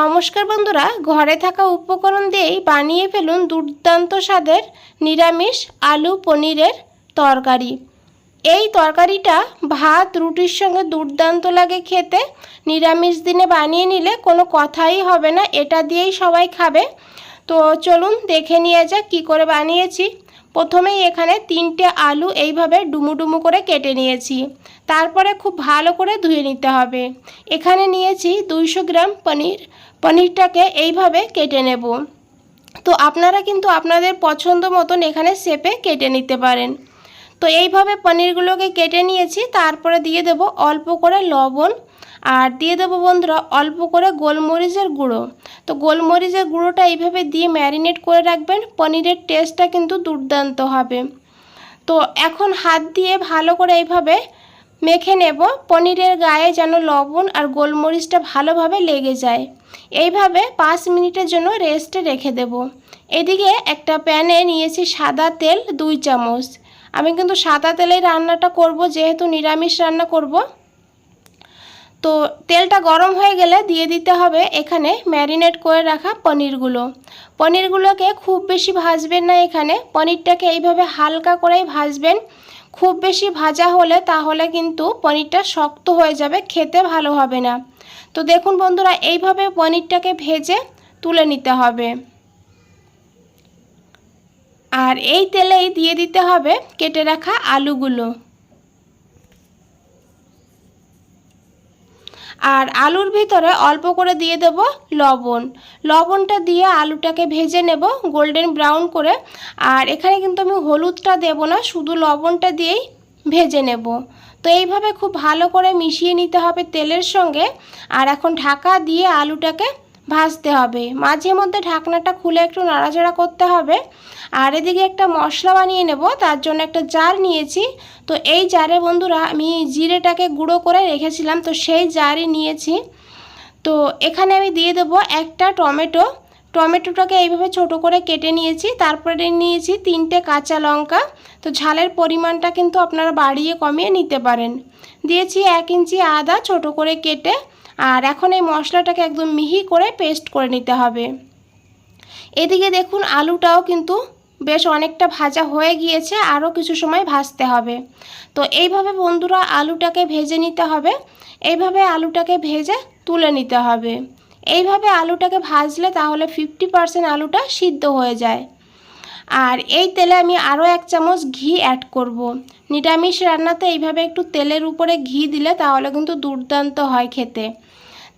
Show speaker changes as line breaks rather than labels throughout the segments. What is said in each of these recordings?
নমস্কার বন্ধুরা, ঘরে থাকা উপকরণ দিয়েই বানিয়ে ফেলুন দুর্দান্ত স্বাদের নিরামিষ আলু পনিরের তরকারি। এই তরকারিটা ভাত রুটির সঙ্গে দুর্দান্ত লাগে খেতে। নিরামিষ দিনে বানিয়ে নিলে কোনো কথাই হবে না, এটা দিয়েই সবাই খাবে। তো চলুন দেখে নিয়ে যাক কী করে বানিয়েছি। প্রথমেই এখানে 3টে আলু এইভাবে ডুমু ডুমু করে কেটে নিয়েছি, তারপরে খুব ভালো করে ধুয়ে নিতে হবে। এখানে নিয়েছি 200 গ্রাম পনিরটাকে এইভাবে কেটে নেব। তো আপনারা কিন্তু আপনাদের পছন্দ মতন এখানে শেপে কেটে নিতে পারেন। তো এইভাবে পনিরগুলোকে কেটে নিয়েছি, তারপরে দিয়ে দেব অল্প করে লবণ, আর দিয়ে দেবো বন্ধুরা অল্প করে গোলমরিচের গুঁড়ো। তো গোলমরিচের গুঁড়োটা এইভাবে দিয়ে ম্যারিনেট করে রাখবেন, পনিরের টেস্টটা কিন্তু দুর্দান্ত হবে। তো এখন হাত দিয়ে ভালো করে এইভাবে মেখে নেব, পনিরের গায়ে যেন লবণ আর গোলমরিচটা ভালোভাবে লেগে যায়। এইভাবে 5 মিনিটের জন্য রেস্টে রেখে দেব। এদিকে একটা প্যানে নিয়েছি সাদা তেল 2 চামচ। আমি কিন্তু সাদা তেলেই রান্নাটা করব, যেহেতু নিরামিষ রান্না করব। তো তেলটা গরম হয়ে গেলে দিয়ে দিতে হবে এখানে ম্যারিনেট করে রাখা পনিরগুলোকে খুব বেশি ভাজবেন না। এখানে পনিরটাকে এইভাবে হালকা করেই ভাজবেন। খুব বেশি ভাজা হলে তাহলে কিন্তু পনিরটা শক্ত হয়ে যাবে, খেতে ভালো হবে না। তো দেখুন বন্ধুরা, এইভাবে পনিরটাকে ভেজে তুলে নিতে হবে। আর এই তেলেই দিয়ে দিতে হবে কেটে রাখা আলুগুলো। আর আলুর ভিতরে অল্প করে দিয়ে দেব লবণটা দিয়ে আলুটাকে ভেজে নেব গোল্ডেন ব্রাউন করে। আর এখানে কিন্তু আমি হলুদটা দেব না, শুধু লবণটা দিয়েই ভেজে নেব। তো এইভাবে খুব ভালো করে মিশিয়ে নিতে হবে তেলের সঙ্গে। আর এখন ঢাকা দিয়ে আলুটাকে ভাজতে হবে, মাঝে মধ্যে ঢাকনাটা খুলে একটু নাড়াচাড়া করতে হবে। আর এদিকে একটা মশলা বানিয়ে নেব, তার জন্য একটা জার নিয়েছি। তো এই জারে বন্ধুরা আমি জিরেটাকে গুঁড়ো করে রেখেছিলাম, তো সেই জারই নিয়েছি। তো এখানে আমি দিয়ে দেব একটা টমেটোটাকে এইভাবে ছোট করে কেটে নিয়েছি। তারপরে নিয়েছি 3টে কাঁচা লঙ্কা। তো ঝালের পরিমাণটা কিন্তু আপনারা বাড়িয়ে কমিয়ে নিতে পারেন। দিয়েছি 1 ইঞ্চি আদা ছোট করে কেটে। আর এখন এই মশলাটাকে একদম মিহি করে পেস্ট করে নিতে হবে। এদিকে দেখুন আলুটাও কিন্তু বেশ অনেকটা ভাজা হয়ে গিয়েছে, আরও কিছু সময় ভাজতে হবে। তো এইভাবে বন্ধুরা আলুটাকে ভেজে নিতে হবে, এইভাবে আলুটাকে ভেজে তুলে নিতে হবে। এইভাবে আলুটাকে ভাজলে তাহলে 50% আলুটা সিদ্ধ হয়ে যায়। আর এই তেলে আমি আরও 1 চামচ ঘি অ্যাড করব। নিরামিষ রান্নাতে এইভাবে একটু তেলের উপরে ঘি দিলে তাহলে কিন্তু দুর্দান্ত হয় খেতে।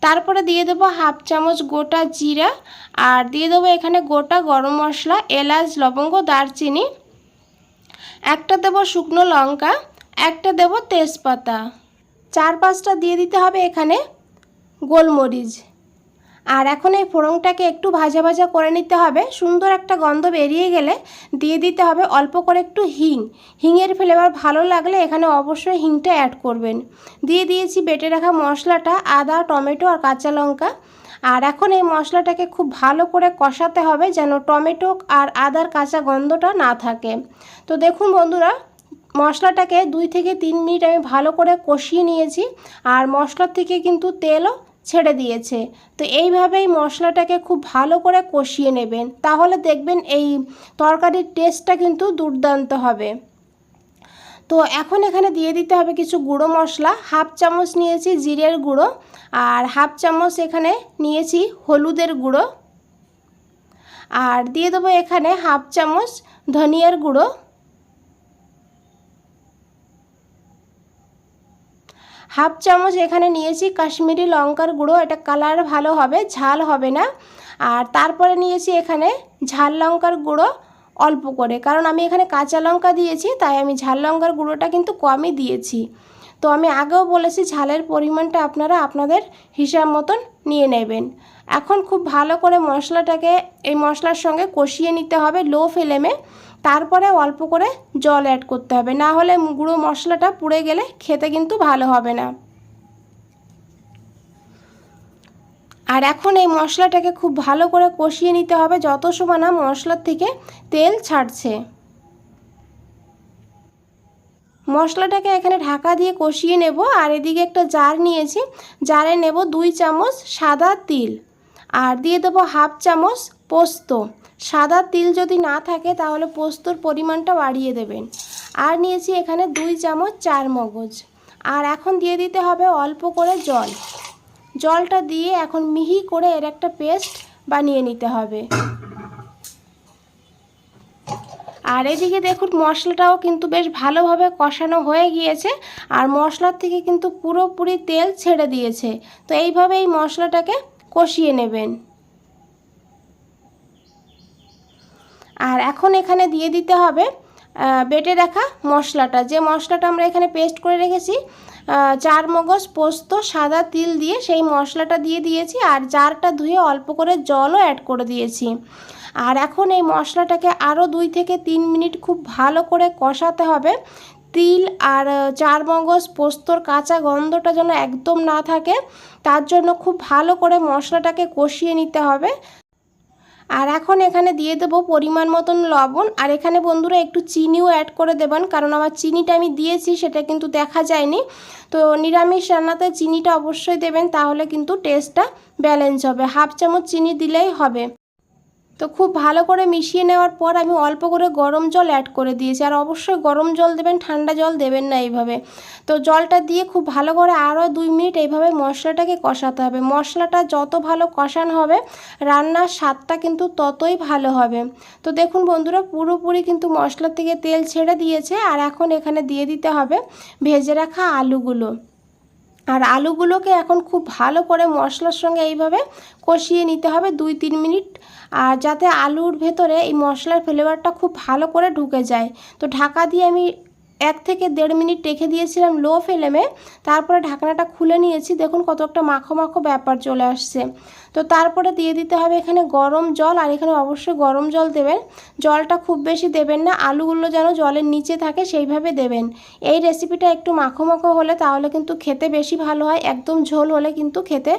তারপরে দিয়ে দেবো 1/2 চামচ গোটা জিরা, আর দিয়ে দেবো এখানে গোটা গরম মশলা, এলাচ লবঙ্গ দারচিনি, একটা দেবো শুকনো লঙ্কা, একটা দেবো তেজপাতা, 4-5টা দিয়ে দিতে হবে এখানে গোলমরিচ। আর এখন এই ফোড়নটাকে একটু ভাজা ভাজা করে নিতে হবে। সুন্দর একটা গন্ধ বেরিয়ে গেলে দিয়ে দিতে হবে অল্প করে একটু হিংয়ের ফ্লেভার ভালো লাগলে এখানে অবশ্যই হিংটা অ্যাড করবেন। দিয়ে দিয়েছি বেটে রাখা মশলাটা, আদা টমেটো আর কাঁচা লঙ্কা। আর এখন এই মশলাটাকে খুব ভালো করে কষাতে হবে যেন টমেটো আর আদার কাঁচা গন্ধটা না থাকে। তো দেখুন বন্ধুরা, মশলাটাকে 2 থেকে 3 মিনিট আমি ভালো করে কষিয়ে নিয়েছি। আর মশলার থেকে কিন্তু তেলও ছেড়ে দিয়েছে। তো এইভাবেই মশলাটাকে খুব ভালো করে কষিয়ে নেবেন, তাহলে দেখবেন এই তরকারির টেস্টটা কিন্তু দুর্দান্ত হবে। তো এখন এখানে দিয়ে দিতে হবে কিছু গুঁড়ো মশলা। 1/2 চামচ নিয়েছি জিরের গুঁড়ো, আর 1/2 চামচ এখানে নিয়েছি হলুদের গুঁড়ো, আর দিয়ে দেবো এখানে 1/2 চামচ ধনিয়ার গুঁড়ো, 1/2 চামচ এখানে নিয়েছি কাশ্মীরি লঙ্কার গুঁড়ো, এটা কালার ভালো হবে, ঝাল হবে না। আর তারপরে নিয়েছি এখানে ঝাল লঙ্কার গুঁড়ো অল্প করে, কারণ আমি এখানে কাঁচা লঙ্কা দিয়েছি, তাই আমি ঝাল লঙ্কার গুঁড়োটা কিন্তু কমই দিয়েছি। তো আমি আগেও বলেছি ঝালের পরিমাণটা আপনারা আপনাদের হিসাব মতন নিয়ে নেবেন। এখন খুব ভালো করে মশলাটাকে এই মশলার সঙ্গে কষিয়ে নিতে হবে লো ফ্লেমে। তারপরে অল্প করে জল অ্যাড করতে হবে, না হলে গুঁড়ো মশলাটা পুড়ে গেলে খেতে কিন্তু ভালো হবে না। আর এখন এই মশলাটাকে খুব ভালো করে কষিয়ে নিতে হবে যত সময় না মশলার থেকে তেল ছাড়ছে। মশলাটাকে এখানে ঢাকা দিয়ে কষিয়ে নেব। আর এদিকে একটা জার নিয়েছি, জারে নেব 2 চামচ সাদা তিল। আর দিয়ে দেবো হাফ চামচ পোস্ত। সাদা তিল যদি না থাকে তাহলে পোস্তর পরিমাণটা বাড়িয়ে দেবেন। আর নিয়েছি এখানে 2 চামচ চারমগজ। আর এখন দিয়ে দিতে হবে অল্প করে জল। জলটা দিয়ে এখন মিহি করে এর একটা পেস্ট বানিয়ে নিতে হবে। আর এদিকে দেখুন মশলাটাও কিন্তু বেশ ভালোভাবে কষানো হয়ে গিয়েছে, আর মশলার থেকে কিন্তু পুরোপুরি তেল ছেড়ে দিয়েছে। তো এইভাবে এই মশলাটাকে কষিয়ে নেবেন। আর এখন এখানে দিয়ে দিতে হবে বেটে রাখা মশলাটা, যে মশলাটা আমরা এখানে পেস্ট করে রেখেছি, চারমগজ পোস্ত সাদা তিল দিয়ে সেই মশলাটা দিয়ে দিয়েছি। আর জারটা ধুয়ে অল্প করে জলও অ্যাড করে দিয়েছি। আর এখন এই মশলাটাকে আরও 2 থেকে 3 মিনিট খুব ভালো করে কষাতে হবে। তিল আর চারমগজ পোস্তর কাঁচা গন্ধটা যেন একদম না থাকে, তার জন্য খুব ভালো করে মশলাটাকে কষিয়ে নিতে হবে। আর এখন এখানে দিয়ে দেবো পরিমাণ মতন লবণ। আর এখানে বন্ধুরা একটু চিনিও অ্যাড করে দেবেন, কারণ আমার চিনিটা আমি দিয়েছি সেটা কিন্তু দেখা যায়নি। তো নিরামিষ রান্নাতে চিনিটা অবশ্যই দেবেন, তাহলে কিন্তু টেস্টটা ব্যালেন্স হবে। হাফ চামচ চিনি দিলেই হবে। তো খুব ভালো করে মিশিয়ে নেওয়ার পর আমি অল্প করে গরম জল অ্যাড করে দিয়েছি। আর অবশ্যই গরম জল দেবেন, ঠান্ডা জল দেবেন না এইভাবে। তো জলটা দিয়ে খুব ভালো করে আরও 2 মিনিট এইভাবে মশলাটাকে কষাতে হবে। মশলাটা যত ভালো কষানো হবে রান্নার স্বাদটা কিন্তু ততই ভালো হবে। তো দেখুন বন্ধুরা পুরোপুরি কিন্তু মশলা থেকে তেল ছেড়ে দিয়েছে। আর এখন এখানে দিয়ে দিতে হবে ভেজে রাখা আলুগুলো। আর আলুগুলোকে এখন খুব ভালো করে মশলার সঙ্গে এইভাবে কষিয়ে নিতে হবে 2-3 মিনিট, আর যাতে আলুর ভেতরে এই মশলার ফ্লেভারটা খুব ভালো করে ঢুকে যায়। তো ঢাকা দিয়ে আমি 1 থেকে 1.5 মিনিট রেখে দিয়েছিলাম লো ফ্লেমে। তারপরে ঢাকনাটা খুলে নিয়েছি, দেখুন কত একটা মাখো মাখো ব্যাপার চলে আসছে। তো তারপরে দিয়ে দিতে হবে এখানে গরম জল। আর এখানে অবশ্যই গরম জল দেবেন, জলটা খুব বেশি দেবেন না, আলুগুলো যেন জলের নিচে থাকে সেইভাবে দেবেন। এই রেসিপিটা একটু মাখো মাখো হলে তাহলে কিন্তু খেতে বেশি ভালো হয়, একদম ঝোল হলে কিন্তু খেতে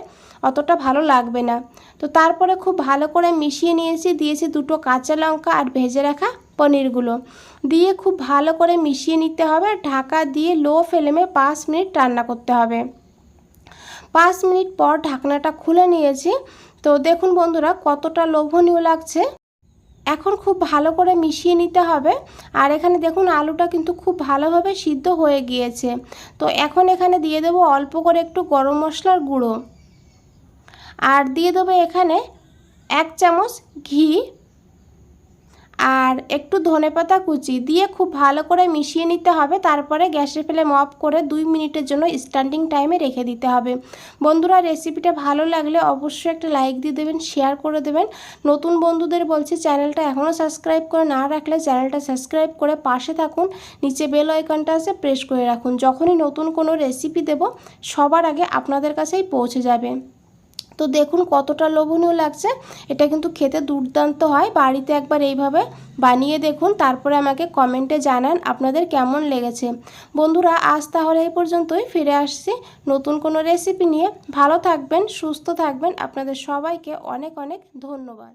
অতটা ভালো লাগবে না। তো তারপরে খুব ভালো করে মিশিয়ে দিয়েছি 2টো কাঁচা লঙ্কা আর ভেজে রাখা পনিরগুলো দিয়ে খুব ভালো করে মিশিয়ে নিতে হবে। ঢাকা দিয়ে লো ফ্লেমে 5 মিনিট রান্না করতে হবে। 5 মিনিট পর ঢাকনাটা খুলে নিয়েছি। তো দেখুন বন্ধুরা কতটা লোভনীয় লাগছে। এখন খুব ভালো করে মিশিয়ে নিতে হবে। আর এখানে দেখুন আলুটা কিন্তু খুব ভালোভাবে সিদ্ধ হয়ে গিয়েছে। তো এখন এখানে দিয়ে দেবো অল্প করে একটু গরম মশলার গুঁড়ো। আর দিয়ে দেবো এখানে 1 চামচ ঘি আর একটু ধনেপাতা কুচি দিয়ে খুব ভালো করে মিশিয়ে নিতে হবে। তারপরে গ্যাসের ফ্লেম অফ করে 2 মিনিটের জন্য স্ট্যান্ডিং টাইমে রেখে দিতে হবে। বন্ধুরা রেসিপিটা ভালো লাগলে অবশ্যই একটা লাইক দিয়ে দেবেন, শেয়ার করে দেবেন। নতুন বন্ধুদের বলছি চ্যানেলটা এখনও সাবস্ক্রাইব করে না রাখলে চ্যানেলটা সাবস্ক্রাইব করে পাশে থাকুন। নিচে বেল আইকনটা আছে প্রেস করে রাখুন, যখনই নতুন কোনো রেসিপি দেব সবার আগে আপনাদের কাছেই পৌঁছে যাবে। তো দেখুন কতটা লোভনীয় লাগছে, এটা কিন্তু খেতে দুর্দান্ত হয়। বাড়িতে একবার এইভাবে বানিয়ে দেখুন, তারপরে আমাকে কমেন্টে জানান আপনাদের কেমন লেগেছে। বন্ধুরা আজ তাহলে এই পর্যন্তই, ফিরে আসছি নতুন কোনো রেসিপি নিয়ে। ভালো থাকবেন, সুস্থ থাকবেন। আপনাদের সবাইকে অনেক অনেক ধন্যবাদ।